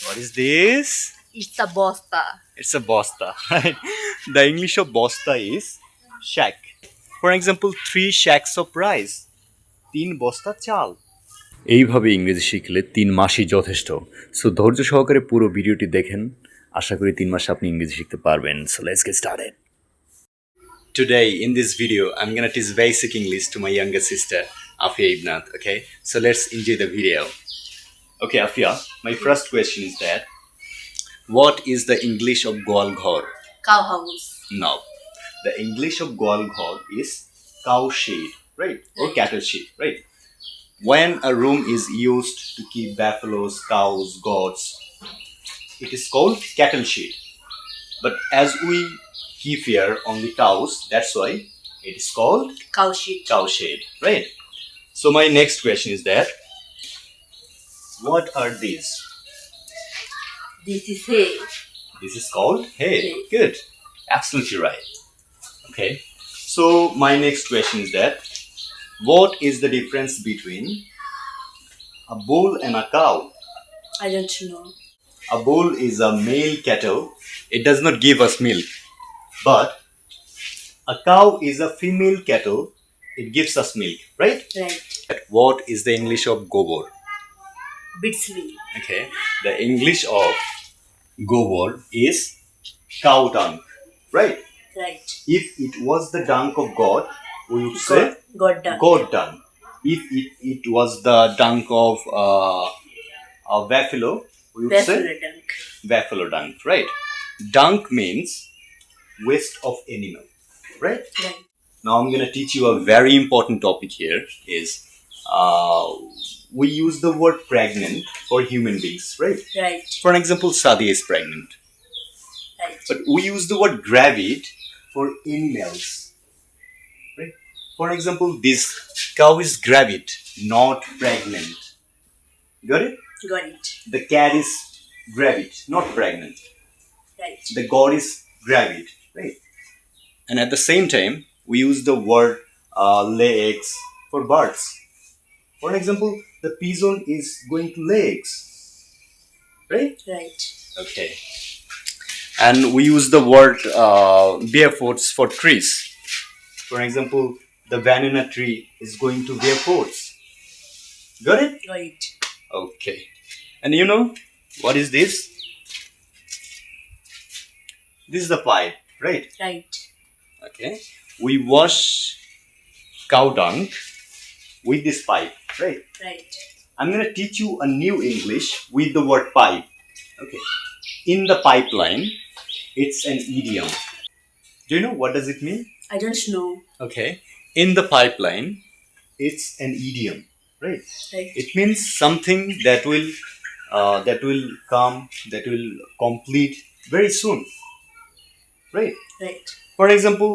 What is this? It's a bosta. It's a bosta, right? The English of bosta is shack. For example, 3 shacks of rice. 3 বস্তা চাল। এইভাবে ইংরেজি শিখলে 3 মাসই যথেষ্ট। সো ধৈর্য সহকারে পুরো ভিডিওটি দেখেন। আশা করি 3 মাসে আপনি ইংরেজি শিখতে পারবেন। So let's get started. Today in this video, I'm gonna teach basic English to my younger sister, Afia Ibnat. Okay, so let's enjoy the video. Okay, Afia, my first question is that what is the English of Goal Ghor? Cow house. No, the English of Goal Ghor is cow shed, right? Or cattle shed, right? When a room is used to keep buffaloes, cows, goats, it is called cattle shed. But as we keep here only cows, that's why it is called Cow shit. cow shed, right? So my next question is that what are these? This is hay. This is called hay. Hay. Good. Absolutely right. Okay. So my next question is that what is the difference between a bull and a cow? I don't know. A bull is a male cattle. It does not give us milk. But a cow is a female cattle. It gives us milk, right? Right. What is the English of gobor? Bitsville. Okay. The English of gobor is cow dung, right? Right. If it was the dung of God, we would say God done. God dung. If it was the dung of a buffalo, we would say Buffalo dunk. buffalo dung, right? Dung means waste of animal, right? Right. Now I'm gonna teach you a very important topic here is we use the word pregnant for human beings, right? Right. For an example, Sadia is pregnant. Right. But we use the word gravid for animals. Right? For example, this cow is gravid, not pregnant. Got it? Got it. The cat is gravid, not pregnant. Right. The god is gravid, right? And at the same time, we use the word lay eggs for birds. For example, the pigeon is going to lay eggs, right? Right. Okay. And we use the word bear fruits for trees. For example, the banana tree is going to bear fruits. Got it? Got it. Okay. And you know what is this? This is the pipe, right? Right. Okay. We wash cow dung with this pipe, right? Right. I'm gonna teach you a new English with the word pipe. Okay. In the pipeline, it's an idiom. Do you know what does it mean? I don't know. Okay. In the pipeline, it's an idiom, right? Right. It means something that will come, that will complete very soon, right? Right. For example,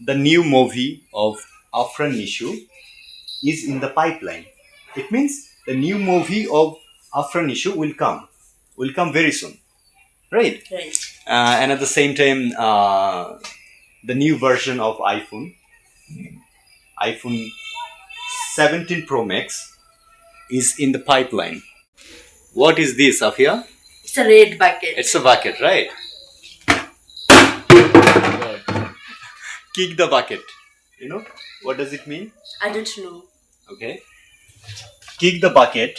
the new movie of Afran Nishu is in the pipeline. It means the new movie of Afran Nishu will come very soon, right? Right. And at the same time, the new version of iPhone 17 Pro Max is in the pipeline. What is this, Afia? It's a red bucket. It's a bucket, right? Kick the bucket. You know what does it mean? I don't know. Okay. Kick the bucket.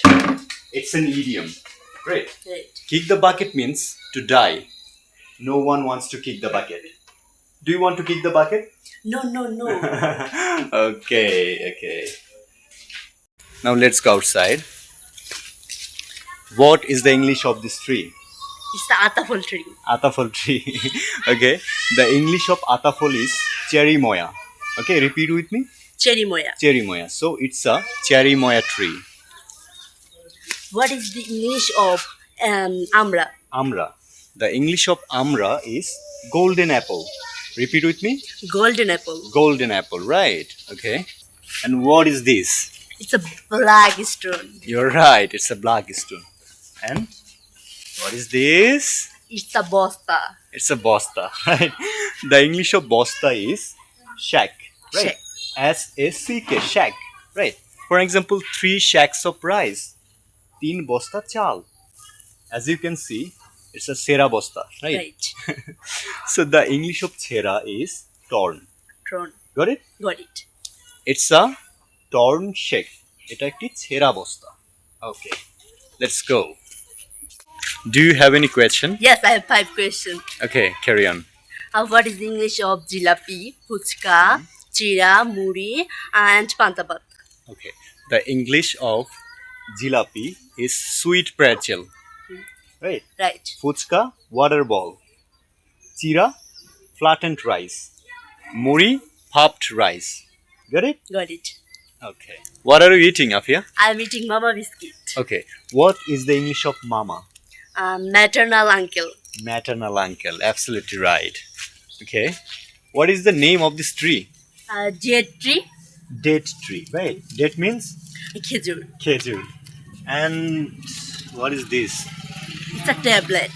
It's an idiom, right? Right. Kick the bucket means to die. No one wants to kick the bucket. Do you want to kick the bucket? No, no, no. Okay. Now let's go outside. What is the English of this tree? It's the ataful tree. Atafal tree. Okay. The English of atafal is cherry moya. Okay, repeat with me. Cherry moya. Cherry moya. So it's a cherry moya tree. What is the English of amra? Amra. The English of amra is golden apple. Repeat with me. Golden apple. Golden apple, right? Okay. And what is this? It's a black stone. You're right. It's a black stone. And what is this? It's a bosta. It's a bosta, right? The English of bosta is shack, right? Shack. S-A-C-K, shack, right? For example, 3 shacks of rice. 3 বস্তা চাল. As you can see, it's a chera bosta, right? Right. So the English of chera is torn. Torn. Got it? Got it. It's a torn shack. এটা একটি ছেঁড়া বস্তা. Okay, let's go. Do you have any question? Yes, I have 5 questions. Okay, carry on. What is the English of jilapi, puchka, chira, muri, and pantabat? Okay, the English of jilapi is sweet pretzel, right? Right. Fuchka, water ball. Chira, flattened rice. Muri, puffed rice. Got it? Got it. Okay. What are you eating, Afia? I'm eating mama biscuit. Okay. What is the English of mama? Maternal uncle. Maternal uncle. Absolutely right. Okay. What is the name of this tree? Jade tree. Date tree. Right. Date means Khejur. khejur. And what is this? It's a tablet.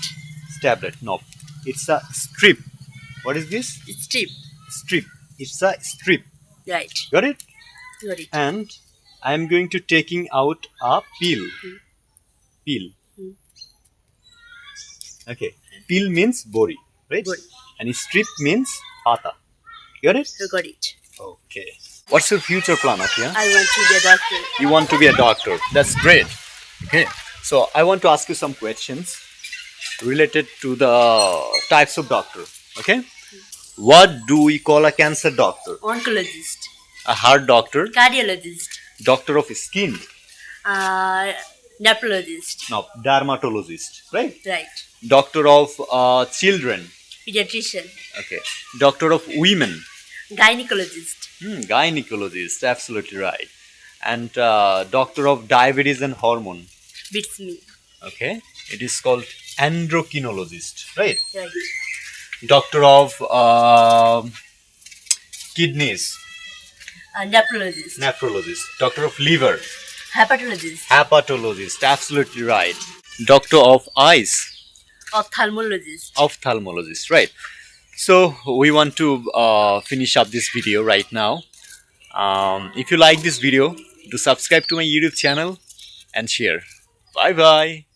Tablet. No. It's a strip. What is this? It's strip. Strip. It's a strip. Right. Got it? Got it. And I'm going to taking out a peel. Peel. Okay. Peel means bori, right? Bori. And strip means pata. Got it? You got it. Okay. What's your future plan, Afia? I want to be a doctor. You want to be a doctor. That's great. Okay. So I want to ask you some questions related to the types of doctor. Okay. What do we call a cancer doctor? Oncologist. A heart doctor, Cardiologist. doctor of skin, Nephrologist. no, dermatologist, right? Right. Doctor of children, Pediatrician. okay. Doctor of women, Gynecologist. gynecologist, absolutely right. And doctor of diabetes and hormone, Beats me. okay. It is called endocrinologist, right? Right. Doctor of kidneys, Nephrologist. nephrologist. Doctor of liver, Hepatologist. hepatologist, absolutely right. Doctor of eyes, Ophthalmologist. ophthalmologist, right? So we want to finish up this video right now. If you like this video, do subscribe to my YouTube channel and share. Bye bye.